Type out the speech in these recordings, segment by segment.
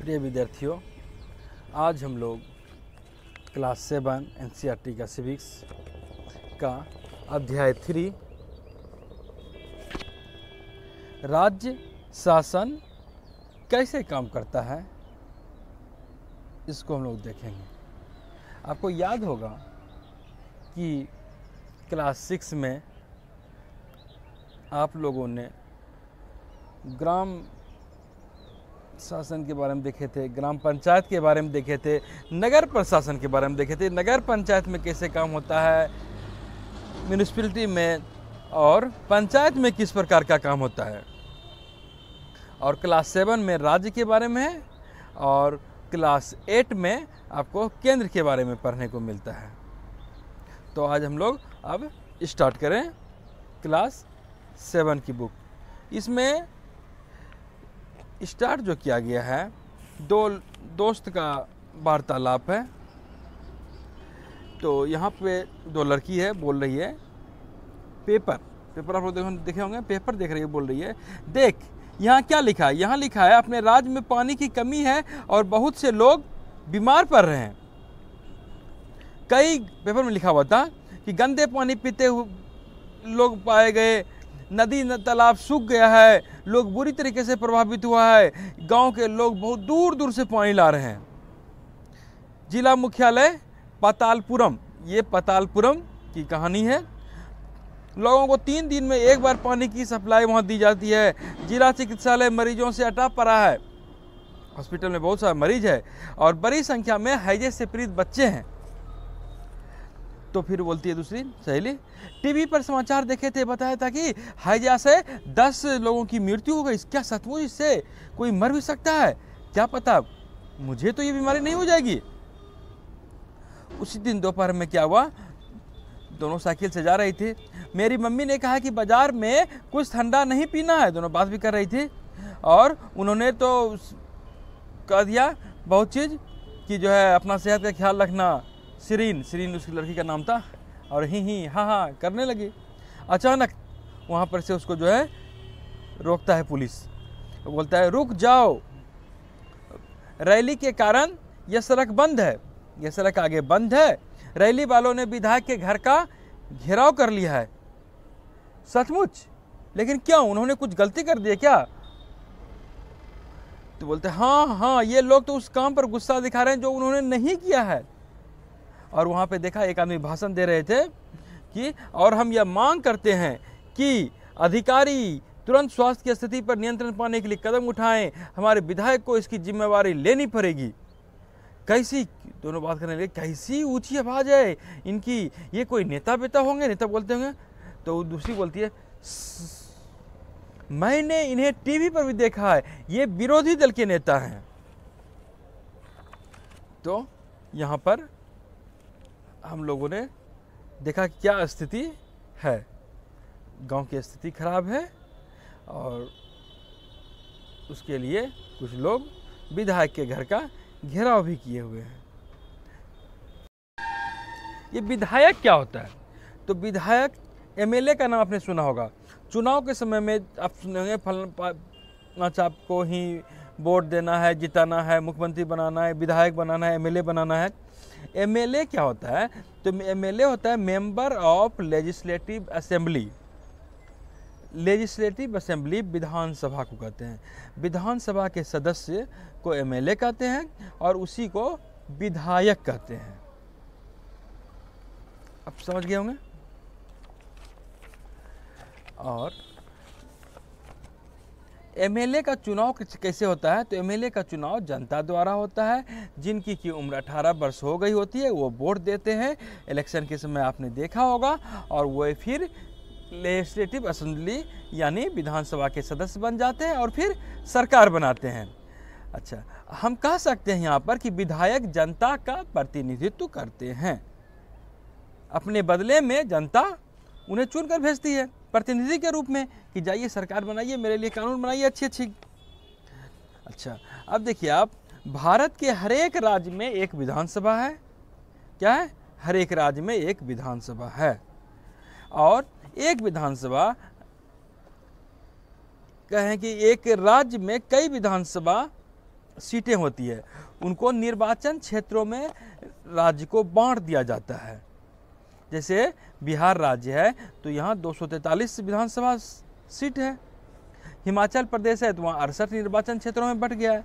प्रिय विद्यार्थियों, आज हम लोग क्लास 7 एनसीईआरटी का सिविक्स का अध्याय 3 राज्य शासन कैसे काम करता है इसको हम लोग देखेंगे। आपको याद होगा कि क्लास 6 में आप लोगों ने ग्राम शासन के बारे में देखे थे, ग्राम पंचायत के बारे में देखे थे, नगर प्रशासन के बारे में देखे थे, नगर पंचायत में कैसे काम होता है, म्यूनिसिपैलिटी में और पंचायत में किस प्रकार का काम होता है। और क्लास 7 में राज्य के बारे में है और क्लास 8 में आपको केंद्र के बारे में पढ़ने को मिलता है। तो आज हम लोग अब स्टार्ट करें क्लास 7 की बुक। इसमें स्टार्ट जो किया गया है, दो दोस्त का वार्तालाप है। तो यहाँ पे दो लड़की है, बोल रही है पेपर आप लोग देखे होंगे, पेपर देख रही है, बोल रही है देख यहाँ क्या लिखा है। यहाँ लिखा है अपने राज्य में पानी की कमी है और बहुत से लोग बीमार पड़ रहे हैं। कई पेपर में लिखा हुआ था कि गंदे पानी पीते हुए लोग पाए गए, नदी तालाब सूख गया है, लोग बुरी तरीके से प्रभावित हुआ है, गांव के लोग बहुत दूर दूर से पानी ला रहे हैं। जिला मुख्यालय पातालपुरम, ये पातालपुरम की कहानी है। लोगों को 3 दिन में एक बार पानी की सप्लाई वहां दी जाती है। जिला चिकित्सालय मरीजों से अटा पड़ा है, हॉस्पिटल में बहुत सारे मरीज है और बड़ी संख्या में हैजे से पीड़ित बच्चे हैं। तो फिर बोलती है दूसरी सहेली, टीवी पर समाचार देखे थे, बताया था कि हैजा से 10 लोगों की मृत्यु हो गई। क्या सचमुच इससे कोई मर भी सकता है? क्या पता, मुझे तो ये बीमारी नहीं हो जाएगी। उसी दिन दोपहर में क्या हुआ, दोनों साइकिल से जा रही थी। मेरी मम्मी ने कहा कि बाजार में कुछ ठंडा नहीं पीना है। दोनों बात भी कर रही थी और उन्होंने तो कह दिया बहुत चीज़ कि जो है अपना सेहत का ख्याल रखना। सिरीन उसकी लड़की का नाम था और ही हाँ करने लगी। अचानक वहाँ पर से उसको जो है रोकता है पुलिस, बोलता है रुक जाओ, रैली के कारण यह सड़क बंद है, यह सड़क आगे बंद है। रैली वालों ने विधायक के घर का घेराव कर लिया है। सचमुच? लेकिन क्यों, उन्होंने कुछ गलती कर दी क्या? तो बोलते हाँ, ये लोग तो उस काम पर गुस्सा दिखा रहे हैं जो उन्होंने नहीं किया है। और वहाँ पे देखा एक आदमी भाषण दे रहे थे कि और हम यह मांग करते हैं कि अधिकारी तुरंत स्वास्थ्य की स्थिति पर नियंत्रण पाने के लिए कदम उठाएं। हमारे विधायक को इसकी जिम्मेवारी लेनी पड़ेगी। कैसी, दोनों बात करने लगे, कैसी ऊंची आवाज़ है इनकी, ये कोई नेता बेता होंगे, नेता बोलते होंगे। तो दूसरी बोलती है मैंने इन्हें टीवी पर भी देखा है, ये विरोधी दल के नेता हैं। तो यहाँ पर हम लोगों ने देखा क्या स्थिति है, गांव की स्थिति खराब है और उसके लिए कुछ लोग विधायक के घर का घेराव भी किए हुए हैं। ये विधायक क्या होता है? तो विधायक एमएलए का नाम आपने सुना होगा। चुनाव के समय में आप सुनेंगे फलना चाप को ही वोट देना है, जिताना है, मुख्यमंत्री बनाना है, विधायक बनाना है, एमएलए बनाना है। एमएलए क्या होता है? तो एमएलए होता है member of legislative assembly. Legislative assembly विधानसभा को कहते हैं। विधानसभा के सदस्य को एमएलए कहते हैं और उसी को विधायक कहते हैं। अब समझ गए होंगे। और एमएलए का चुनाव कैसे होता है? तो एमएलए का चुनाव जनता द्वारा होता है। जिनकी की उम्र 18 वर्ष हो गई होती है वो वोट देते हैं। इलेक्शन के समय आपने देखा होगा और वो फिर लेजिस्लेटिव असेंबली यानी विधानसभा के सदस्य बन जाते हैं और फिर सरकार बनाते हैं। अच्छा, हम कह सकते हैं यहाँ पर कि विधायक जनता का प्रतिनिधित्व करते हैं। अपने बदले में जनता उन्हें चुनकर भेजती है प्रतिनिधि के रूप में कि जाइए सरकार बनाइए, मेरे लिए कानून बनाइए अच्छी। अच्छा, अब देखिए आप, भारत के हर एक राज्य में एक विधानसभा है। क्या है? हर एक राज्य में एक विधानसभा है और एक विधानसभा कहें कि एक राज्य में कई विधानसभा सीटें होती है उनको निर्वाचन क्षेत्रों में राज्य को बांट दिया जाता है। जैसे बिहार राज्य है तो यहाँ 243 विधानसभा सीट है। हिमाचल प्रदेश है तो वहाँ 68 निर्वाचन क्षेत्रों में बंट गया है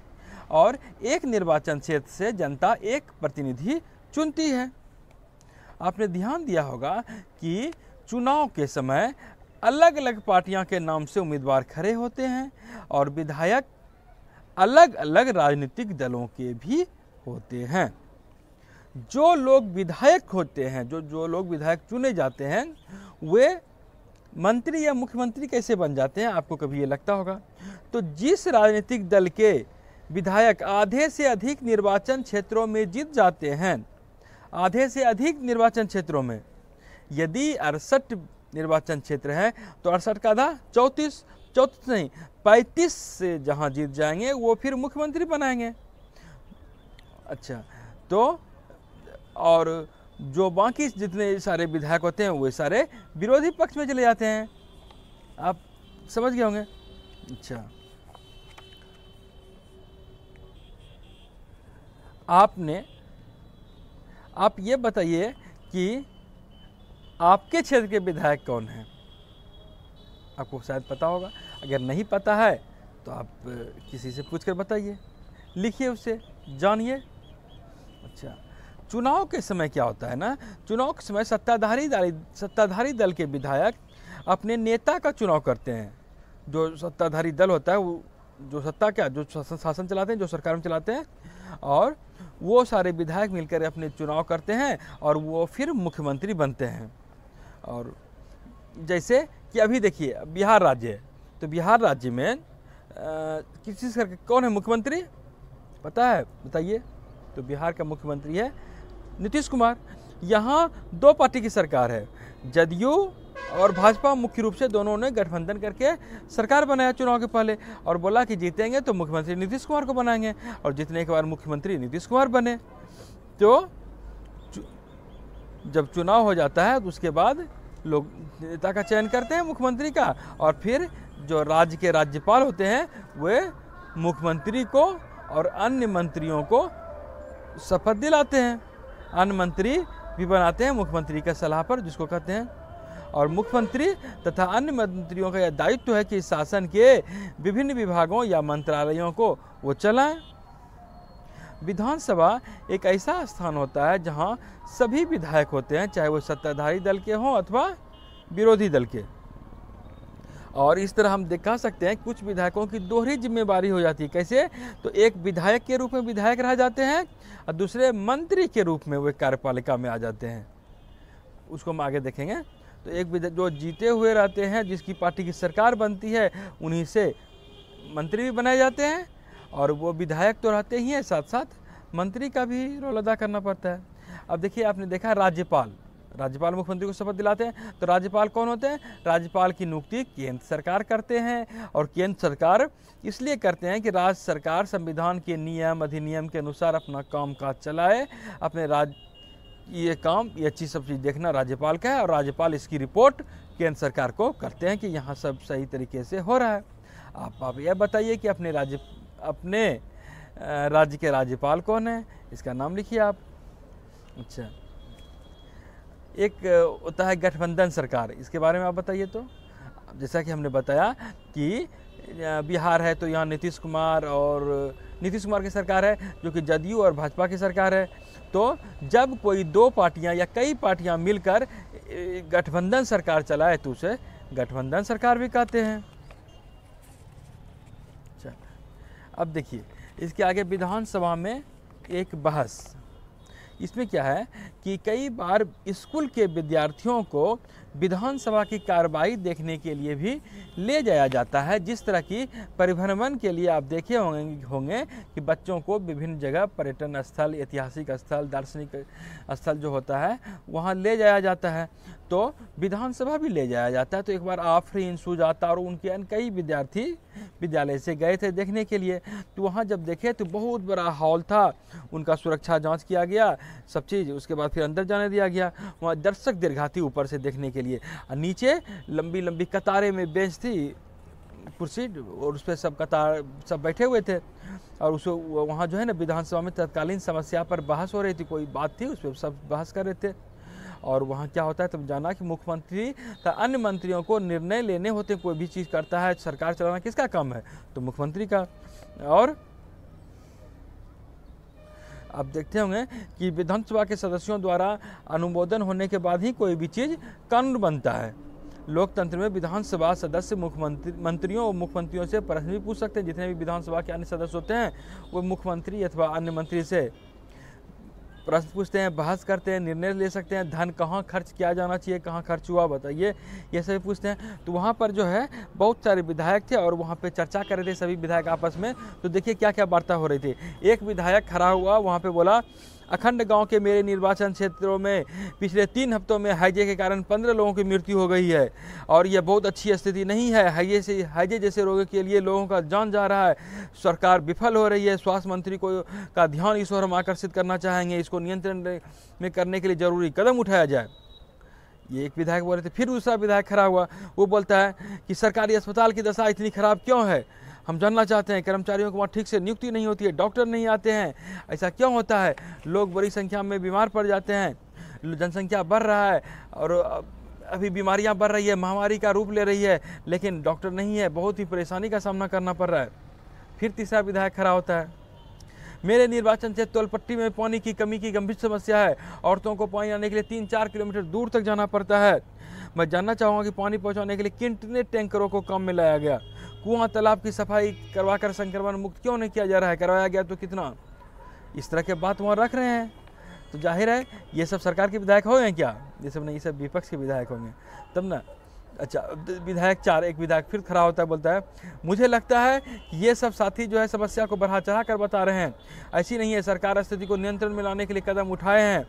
और एक निर्वाचन क्षेत्र से जनता एक प्रतिनिधि चुनती है। आपने ध्यान दिया होगा कि चुनाव के समय अलग अलग पार्टियां के नाम से उम्मीदवार खड़े होते हैं और विधायक अलग अलग राजनीतिक दलों के भी होते हैं। जो लोग विधायक होते हैं, जो लोग विधायक चुने जाते हैं, वे मंत्री या मुख्यमंत्री कैसे बन जाते हैं, आपको कभी ये लगता होगा? तो जिस राजनीतिक दल के विधायक आधे से अधिक निर्वाचन क्षेत्रों में जीत जाते हैं, आधे से अधिक निर्वाचन क्षेत्रों में, यदि 68 निर्वाचन क्षेत्र है तो 68 का आधा 34 नहीं 35 से जहां जीत जाएंगे वो फिर मुख्यमंत्री बनाएंगे। अच्छा, तो और जो बाकी जितने सारे विधायक होते हैं वे सारे विरोधी पक्ष में चले जाते हैं। आप समझ गए होंगे। अच्छा, आप ये बताइए कि आपके क्षेत्र के विधायक कौन हैं? आपको शायद पता होगा। अगर नहीं पता है तो आप किसी से पूछकर बताइए, लिखिए, उससे जानिए। अच्छा, चुनाव के समय क्या होता है ना, चुनाव के समय सत्ताधारी दल के विधायक अपने नेता का चुनाव करते हैं। जो सत्ताधारी दल होता है वो जो शासन चलाते हैं, जो सरकार में चलाते हैं, और वो सारे विधायक मिलकर अपने चुनाव करते हैं और वो फिर मुख्यमंत्री बनते हैं। और जैसे कि अभी देखिए बिहार राज्य है तो बिहार राज्य में किसी सरकार कौन है मुख्यमंत्री, पता है? बताइए। तो बिहार का मुख्यमंत्री है नीतीश कुमार। यहाँ दो पार्टी की सरकार है, जदयू और भाजपा। मुख्य रूप से दोनों ने गठबंधन करके सरकार बनाया चुनाव के पहले और बोला कि जीतेंगे तो मुख्यमंत्री नीतीश कुमार को बनाएंगे, और जीतने के बाद मुख्यमंत्री नीतीश कुमार बने। तो जब चुनाव हो जाता है तो उसके बाद लोग नेता का चयन करते हैं, मुख्यमंत्री का, और फिर जो राज्य के राज्यपाल होते हैं वे मुख्यमंत्री को और अन्य मंत्रियों को शपथ दिलाते हैं। अन्य मंत्री भी बनाते हैं मुख्यमंत्री का सलाह पर, जिसको कहते हैं। और मुख्यमंत्री तथा अन्य मंत्रियों का यह दायित्व है कि शासन के विभिन्न विभागों या मंत्रालयों को वो चलाएं। विधानसभा एक ऐसा स्थान होता है जहां सभी विधायक होते हैं, चाहे वो सत्ताधारी दल के हों अथवा विरोधी दल के। और इस तरह हम दिखा सकते हैं कुछ विधायकों की दोहरी जिम्मेवारी हो जाती है। कैसे? तो एक विधायक के रूप में विधायक रह जाते हैं और दूसरे मंत्री के रूप में वे कार्यपालिका में आ जाते हैं। उसको हम आगे देखेंगे। तो एक जो जीते हुए रहते हैं, जिसकी पार्टी की सरकार बनती है, उन्हीं से मंत्री भी बनाए जाते हैं, और वो विधायक तो रहते ही हैं, साथ साथ मंत्री का भी रोल अदा करना पड़ता है। अब देखिए, आपने देखा राज्यपाल मुख्यमंत्री को शपथ दिलाते हैं। तो राज्यपाल कौन होते हैं? राज्यपाल की नियुक्ति केंद्र सरकार करते हैं, और केंद्र सरकार इसलिए करते हैं कि राज्य सरकार संविधान के नियम अधिनियम के अनुसार अपना काम काज चलाए। अपने ये अच्छी सब चीज़ देखना राज्यपाल का है, और राज्यपाल इसकी रिपोर्ट केंद्र सरकार को करते हैं कि यहाँ सब सही तरीके से हो रहा है। आप यह बताइए कि अपने राज्य के राज्यपाल कौन है, इसका नाम लिखिए आप। अच्छा, एक होता है गठबंधन सरकार, इसके बारे में आप बताइए। तो जैसा कि हमने बताया कि बिहार है तो यहाँ नीतीश कुमार की सरकार है, जो कि जदयू और भाजपा की सरकार है। तो जब कोई दो पार्टियां या कई पार्टियां मिलकर गठबंधन सरकार चलाए तो उसे गठबंधन सरकार भी कहते हैं। अच्छा, अब देखिए इसके आगे विधानसभा में एक बहस। इसमें क्या है कि कई बार स्कूल के विद्यार्थियों को विधानसभा की कार्रवाई देखने के लिए भी ले जाया जाता है। जिस तरह की परिभ्रमण के लिए आप देखे होंगे कि बच्चों को विभिन्न जगह पर्यटन स्थल, ऐतिहासिक स्थल, दार्शनिक स्थल जो होता है वहाँ ले जाया जाता है। तो विधानसभा भी ले जाया जाता है। तो एक बार आफरीन, सुजाता और उनके अन्य कई विद्यार्थी विद्यालय से गए थे देखने के लिए। तो वहाँ जब देखे तो बहुत बड़ा हॉल था, उनका सुरक्षा जांच किया गया, सब चीज़। उसके बाद फिर अंदर जाने दिया गया। वहाँ दर्शक दीर्घा थी ऊपर से देखने के लिए, और नीचे लंबी लंबी कतारें में बेंच थी कुर्सी और उस पर सब कतार सब बैठे हुए थे और उस वहाँ जो है ना विधानसभा में तत्कालीन समस्या पर बहस हो रही थी, कोई बात थी उस पर सब बहस कर रहे थे। और वहाँ क्या होता है तब जाना कि मुख्यमंत्री का अन्य मंत्रियों को निर्णय लेने होते, कोई भी चीज़ करता है सरकार चलाना किसका काम है, तो मुख्यमंत्री का। और आप देखते होंगे कि विधानसभा के सदस्यों द्वारा अनुमोदन होने के बाद ही कोई भी चीज़ कानून बनता है। लोकतंत्र में विधानसभा सदस्य मंत्रियों और मुख्यमंत्रियों से प्रश्न भी पूछ सकते हैं। जितने भी विधानसभा के अन्य सदस्य होते हैं वो मुख्यमंत्री अथवा अन्य मंत्री से प्रश्न पूछते हैं, बहस करते हैं, निर्णय ले सकते हैं। धन कहाँ खर्च किया जाना चाहिए, कहाँ खर्च हुआ बताइए, ये सभी पूछते हैं। तो वहाँ पर जो है बहुत सारे विधायक थे और वहाँ पे चर्चा कर रहे थे सभी विधायक आपस में। तो देखिए क्या क्या वार्ता हो रही थी। एक विधायक खड़ा हुआ वहाँ पे बोला, अखंड गांव के मेरे निर्वाचन क्षेत्रों में पिछले 3 हफ्तों में हैजे के कारण 15 लोगों की मृत्यु हो गई है और यह बहुत अच्छी स्थिति नहीं है। हैजे जैसे रोगों के लिए लोगों का जान जा रहा है, सरकार विफल हो रही है। स्वास्थ्य मंत्री को का ध्यान इस ओर हम आकर्षित करना चाहेंगे, इसको नियंत्रण में करने के लिए जरूरी कदम उठाया जाए। ये एक विधायक बोल रहे थे। फिर दूसरा विधायक खड़ा हुआ, वो बोलता है कि सरकारी अस्पताल की दशा इतनी खराब क्यों है, हम जानना चाहते हैं। कर्मचारियों को वहाँ ठीक से नियुक्ति नहीं होती है, डॉक्टर नहीं आते हैं, ऐसा क्यों होता है। लोग बड़ी संख्या में बीमार पड़ जाते हैं, जनसंख्या बढ़ रहा है और अभी बीमारियाँ बढ़ रही है, महामारी का रूप ले रही है, लेकिन डॉक्टर नहीं है, बहुत ही परेशानी का सामना करना पड़ रहा है। फिर तीसरा विधायक खड़ा होता है, मेरे निर्वाचन क्षेत्र तोलपट्टी में पानी की कमी की गंभीर समस्या है, औरतों को पानी आने के लिए 3-4 किलोमीटर दूर तक जाना पड़ता है। मैं जानना चाहूँगा कि पानी पहुँचाने के लिए कितने टैंकरों को काम में लाया गया, कुआं तालाब की सफाई करवाकर संक्रमण मुक्त क्यों नहीं किया जा रहा है, करवाया गया तो कितना। इस तरह के बात वहाँ रख रहे हैं। तो जाहिर है ये सब सरकार के विधायक हो गए क्या, ये सब नहीं, ये सब विपक्ष के विधायक होंगे तब ना। अच्छा, विधायक 4 एक विधायक फिर खड़ा होता है, बोलता है, मुझे लगता है ये सब साथी जो है समस्या को बढ़ा चढ़ा कर बता रहे हैं, ऐसी नहीं है। सरकार स्थिति को नियंत्रण में लाने के लिए कदम उठाए हैं,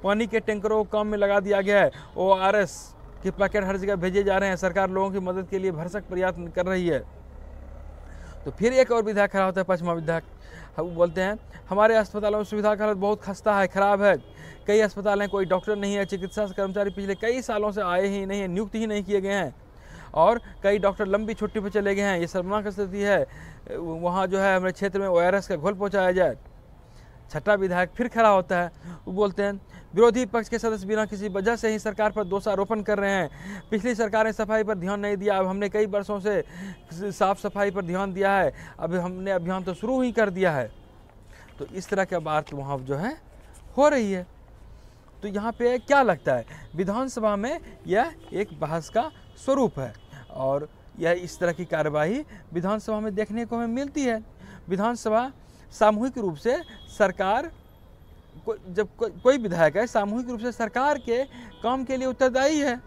पानी के टैंकरों को काम में लगा दिया गया है, ORS के पैकेट हर जगह भेजे जा रहे हैं, सरकार लोगों की मदद के लिए भरसक प्रयास कर रही है। तो फिर एक और विधायक खड़ा होता है, 5वां विधायक, वो बोलते हैं, हमारे अस्पतालों में सुविधा की हालत बहुत खस्ता है, खराब है। कई अस्पताल हैं, कोई डॉक्टर नहीं है, चिकित्सा कर्मचारी पिछले कई सालों से आए ही नहीं है, नियुक्त ही नहीं किए गए हैं और कई डॉक्टर लंबी छुट्टी पर चले गए हैं। ये शर्मनाक स्थिति है, वहाँ जो है हमारे क्षेत्र में ORS का घोल पहुँचाया जाए। 6वां विधायक फिर खड़ा होता है, वो बोलते हैं, विरोधी पक्ष के सदस्य बिना किसी वजह से ही सरकार पर दोषारोपण कर रहे हैं। पिछली सरकार ने सफाई पर ध्यान नहीं दिया, अब हमने कई वर्षों से साफ सफाई पर ध्यान दिया है, अब हमने अभियान तो शुरू ही कर दिया है। तो इस तरह की बात वहाँ जो है हो रही है। तो यहाँ पे क्या लगता है, विधानसभा में यह एक बहस का स्वरूप है और यह इस तरह की कार्यवाही विधानसभा में देखने को हमें मिलती है। विधानसभा सामूहिक रूप से सरकार जब कोई विधायक है सामूहिक रूप से सरकार के काम के लिए उत्तरदायी है।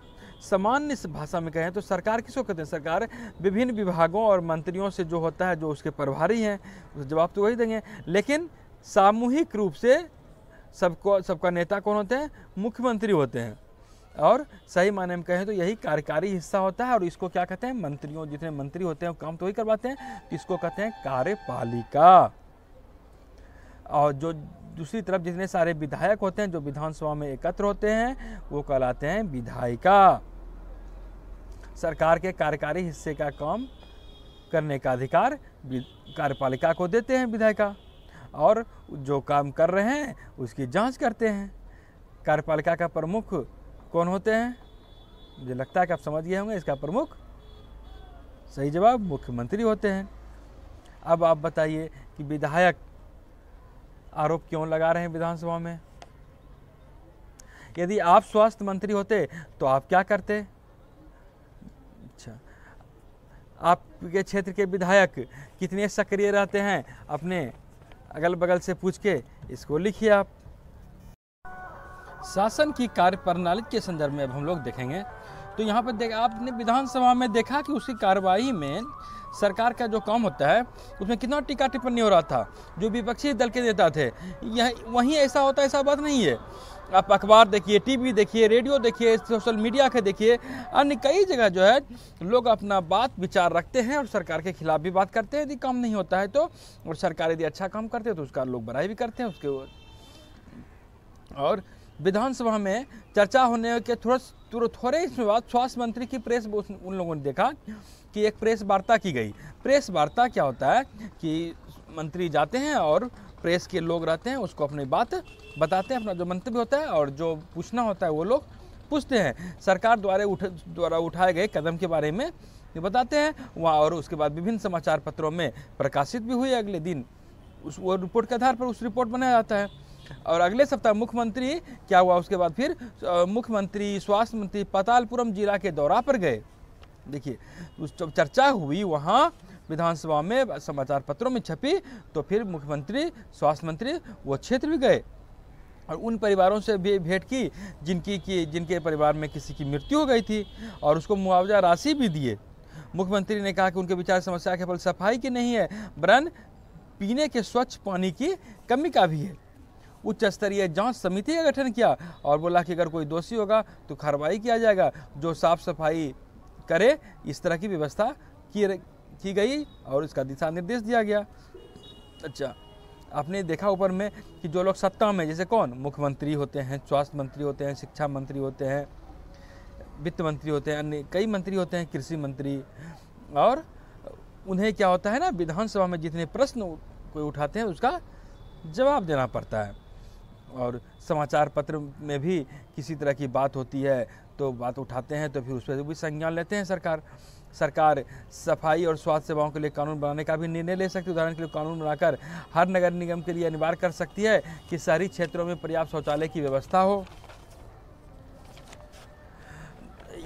सामान्य भाषा में कहें तो सरकार किसको कहते हैं, सरकार विभिन्न विभागों और मंत्रियों से जो होता है, जो उसके प्रभारी हैं, उसका जवाब तो वही देंगे। लेकिन सामूहिक रूप से सबका नेता कौन होते हैं, मुख्यमंत्री होते हैं। और सही मायने में कहें तो यही कार्यकारी हिस्सा होता है और इसको क्या कहते हैं, मंत्रियों, जितने मंत्री होते हैं काम तो वही करवाते हैं, तो इसको कहते हैं कार्यपालिका। और जो दूसरी तरफ जितने सारे विधायक होते हैं जो विधानसभा में एकत्र होते हैं वो कहलाते हैं विधायिका। सरकार के कार्यकारी हिस्से का काम करने का अधिकार कार्यपालिका को देते हैं विधायिका, और जो काम कर रहे हैं उसकी जांच करते हैं। कार्यपालिका का प्रमुख कौन होते हैं, मुझे लगता है कि आप समझ गए होंगे इसका प्रमुख, सही जवाब मुख्यमंत्री होते हैं। अब आप बताइए कि विधायक आरोप क्यों लगा रहे हैं विधानसभा में। यदि आप स्वास्थ्य मंत्री होते तो आप क्या करते। अच्छा, आपके क्षेत्र के विधायक कितने सक्रिय रहते हैं, अपने अगल बगल से पूछ के इसको लिखिए आप। शासन की कार्यप्रणाली के संदर्भ में अब हम लोग देखेंगे तो यहाँ पर आपने विधानसभा में देखा कि उसकी कार्यवाही में सरकार का जो काम होता है उसमें कितना टीका टिप्पणी हो रहा था। जो विपक्षी दल के नेता थे, यह वहीं ऐसा होता है, ऐसा बात नहीं है। आप अखबार देखिए, टीवी देखिए, रेडियो देखिए, सोशल मीडिया के देखिए, अन्य कई जगह जो है लोग अपना बात विचार रखते हैं और सरकार के खिलाफ भी बात करते हैं यदि काम नहीं होता है तो, और सरकार यदि अच्छा काम करते हैं तो उसका लोग बड़ाई भी करते हैं उसके। और विधानसभा में चर्चा होने के थोड़े इसमें बाद स्वास्थ्य मंत्री की प्रेस उन लोगों ने देखा कि एक प्रेस वार्ता की गई। प्रेस वार्ता क्या होता है कि मंत्री जाते हैं और प्रेस के लोग रहते हैं, उसको अपनी बात बताते हैं, अपना जो मंतव्य होता है और जो पूछना होता है वो लोग पूछते हैं। सरकार द्वारा उठाए गए कदम के बारे में बताते हैं वहाँ, और उसके बाद विभिन्न समाचार पत्रों में प्रकाशित भी हुए। अगले दिन वो रिपोर्ट के आधार पर उस रिपोर्ट बनाया जाता है। और अगले सप्ताह मुख्यमंत्री क्या हुआ, उसके बाद फिर मुख्यमंत्री, स्वास्थ्य मंत्री पातालपुरम जिला के दौरा पर गए। देखिए उस जब चर्चा हुई वहाँ विधानसभा में, समाचार पत्रों में छपी, तो फिर मुख्यमंत्री, स्वास्थ्य मंत्री वो क्षेत्र भी गए और उन परिवारों से भी भेंट की जिनके परिवार में किसी की मृत्यु हो गई थी, और उसको मुआवजा राशि भी दिए। मुख्यमंत्री ने कहा कि उनके विचार समस्या केवल सफाई की नहीं है, वरन पीने के स्वच्छ पानी की कमी का भी है। उच्च स्तरीय जांच समिति का गठन किया और बोला कि अगर कोई दोषी होगा तो कार्रवाई किया जाएगा, जो साफ सफाई करे, इस तरह की व्यवस्था की गई और इसका दिशा निर्देश दिया गया। अच्छा, आपने देखा ऊपर में कि जो लोग सत्ता में, जैसे कौन, मुख्यमंत्री होते हैं, स्वास्थ्य मंत्री होते हैं, शिक्षा मंत्री होते हैं, वित्त मंत्री होते हैं, अन्य कई मंत्री होते हैं, कृषि मंत्री, और उन्हें क्या होता है ना, विधानसभा में जितने प्रश्न कोई उठाते हैं उसका जवाब देना पड़ता है। और समाचार पत्र में भी किसी तरह की बात होती है तो बात उठाते हैं, तो फिर उस पर भी संज्ञान लेते हैं सरकार सफाई और स्वास्थ्य सेवाओं के लिए कानून बनाने का भी निर्णय ले सकती है। उदाहरण के लिए कानून बनाकर हर नगर निगम के लिए अनिवार्य कर सकती है कि शहरी क्षेत्रों में पर्याप्त शौचालय की व्यवस्था हो।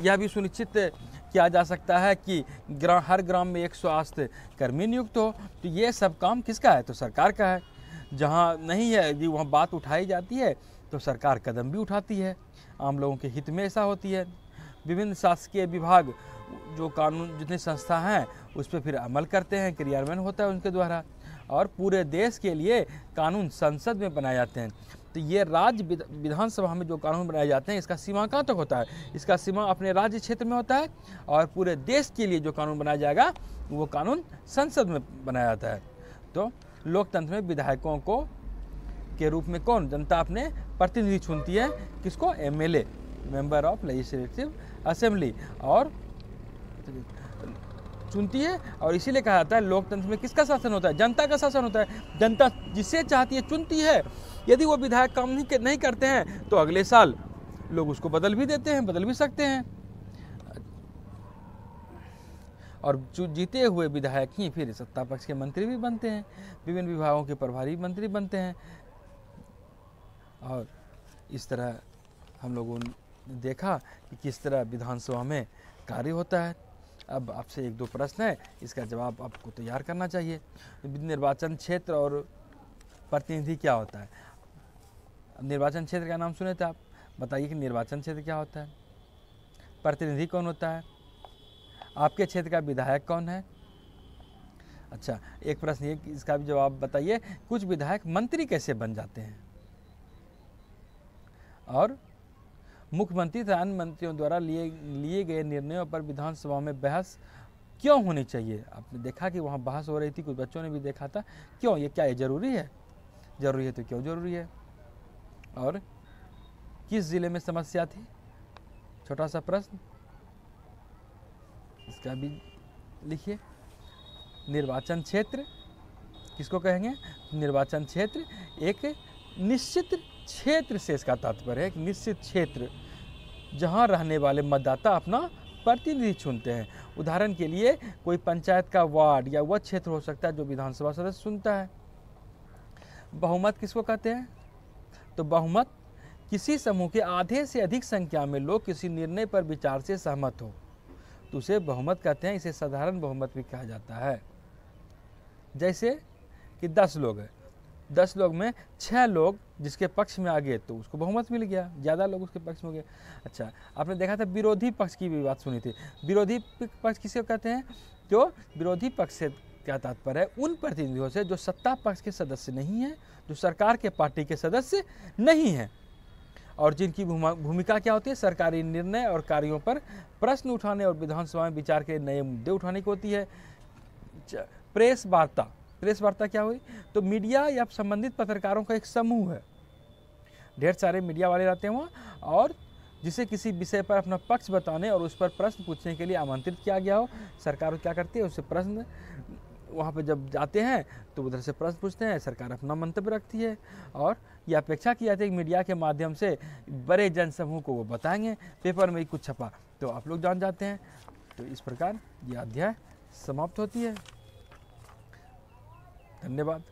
यह भी सुनिश्चित किया जा सकता है कि हर ग्राम में एक स्वास्थ्य कर्मी नियुक्त हो। तो ये सब काम किसका है, तो सरकार का है। जहाँ नहीं है, यदि वहाँ बात उठाई जाती है तो सरकार कदम भी उठाती है, आम लोगों के हित में ऐसा होती है। विभिन्न शासकीय विभाग, जो कानून, जितने संस्था हैं उस पर फिर अमल करते हैं, क्रियान्वयन होता है उनके द्वारा, और पूरे देश के लिए कानून संसद में बनाए जाते हैं। तो ये राज्य विधानसभा में जो कानून बनाए जाते हैं, इसका सीमा कहाँ तक होता है, इसका सीमा अपने राज्य क्षेत्र में होता है, और पूरे देश के लिए जो कानून बनाया जाएगा वो कानून संसद में बनाया जाता है। तो लोकतंत्र में विधायकों को के रूप में कौन, जनता अपने प्रतिनिधि चुनती है, किसको, MLA, member of legislative assembly, और चुनती है। और इसीलिए कहा जाता है लोकतंत्र में किसका शासन होता है, जनता का शासन होता है। जनता जिसे चाहती है चुनती है। यदि वो विधायक काम नहीं करते हैं तो अगले साल लोग उसको बदल भी देते हैं, बदल भी सकते हैं, और जो जीते हुए विधायक ही फिर सत्ता पक्ष के मंत्री भी बनते हैं, विभिन्न विभागों के प्रभारी मंत्री बनते हैं। और इस तरह हम लोगों ने देखा कि किस तरह विधानसभा में कार्य होता है। अब आपसे एक दो प्रश्न है, इसका जवाब आपको तैयार करना चाहिए। निर्वाचन क्षेत्र और प्रतिनिधि क्या होता है। निर्वाचन क्षेत्र का नाम सुने थे आप, बताइए कि निर्वाचन क्षेत्र क्या होता है, प्रतिनिधि कौन होता है, आपके क्षेत्र का विधायक कौन है। अच्छा, एक प्रश्न ये, इसका भी जवाब बताइए, कुछ विधायक मंत्री कैसे बन जाते हैं, और मुख्यमंत्री तथा अन्य मंत्रियों द्वारा लिए गए निर्णयों पर विधानसभा में बहस क्यों होनी चाहिए। आपने देखा कि वहाँ बहस हो रही थी, कुछ बच्चों ने भी देखा था, क्यों, ये क्या ये जरूरी है, जरूरी है तो क्यों जरूरी है, और किस जिले में समस्या थी, छोटा सा प्रश्न, इसका भी लिखिए। निर्वाचन क्षेत्र किसको कहेंगे, निर्वाचन क्षेत्र एक निश्चित क्षेत्र से इसका तात्पर्य है, एक निश्चित क्षेत्र जहां रहने वाले मतदाता अपना प्रतिनिधि चुनते हैं। उदाहरण के लिए कोई पंचायत का वार्ड या वह क्षेत्र हो सकता है जो विधानसभा सदस्य चुनता है। बहुमत किसको कहते हैं, तो बहुमत किसी समूह के आधे से अधिक संख्या में लोग किसी निर्णय पर विचार से सहमत हो तो उसे बहुमत कहते हैं। इसे साधारण बहुमत भी कहा जाता है। जैसे कि 10 लोग हैं, 10 लोग में 6 लोग जिसके पक्ष में आ गए तो उसको बहुमत मिल गया, ज़्यादा लोग उसके पक्ष में हो गए। अच्छा, आपने देखा था विरोधी पक्ष की भी बात सुनी थी। विरोधी पक्ष किसे कहते हैं, जो विरोधी पक्ष से क्या तात्पर्य है, उन प्रतिनिधियों से जो सत्ता पक्ष के सदस्य नहीं हैं, जो सरकार के पार्टी के सदस्य नहीं हैं, और जिनकी भूमिका क्या होती है, सरकारी निर्णय और कार्यों पर प्रश्न उठाने और विधानसभा में विचार के नए मुद्दे उठाने की होती है। प्रेस वार्ता, प्रेस वार्ता क्या हुई, तो मीडिया या संबंधित पत्रकारों का एक समूह है ढेर सारे मीडिया वाले रहते हैं वहाँ, और जिसे किसी विषय पर अपना पक्ष बताने और उस पर प्रश्न पूछने के लिए आमंत्रित किया गया हो। सरकार क्या करती है, उससे प्रश्न वहाँ पे जब जाते हैं तो उधर से प्रश्न पूछते हैं, सरकार अपना मंतव्य रखती है, और ये अपेक्षा की जाती है कि मीडिया के माध्यम से बड़े जनसमूह को वो बताएंगे, पेपर में ही कुछ छपा तो आप लोग जान जाते हैं। तो इस प्रकार ये अध्याय समाप्त होती है। धन्यवाद।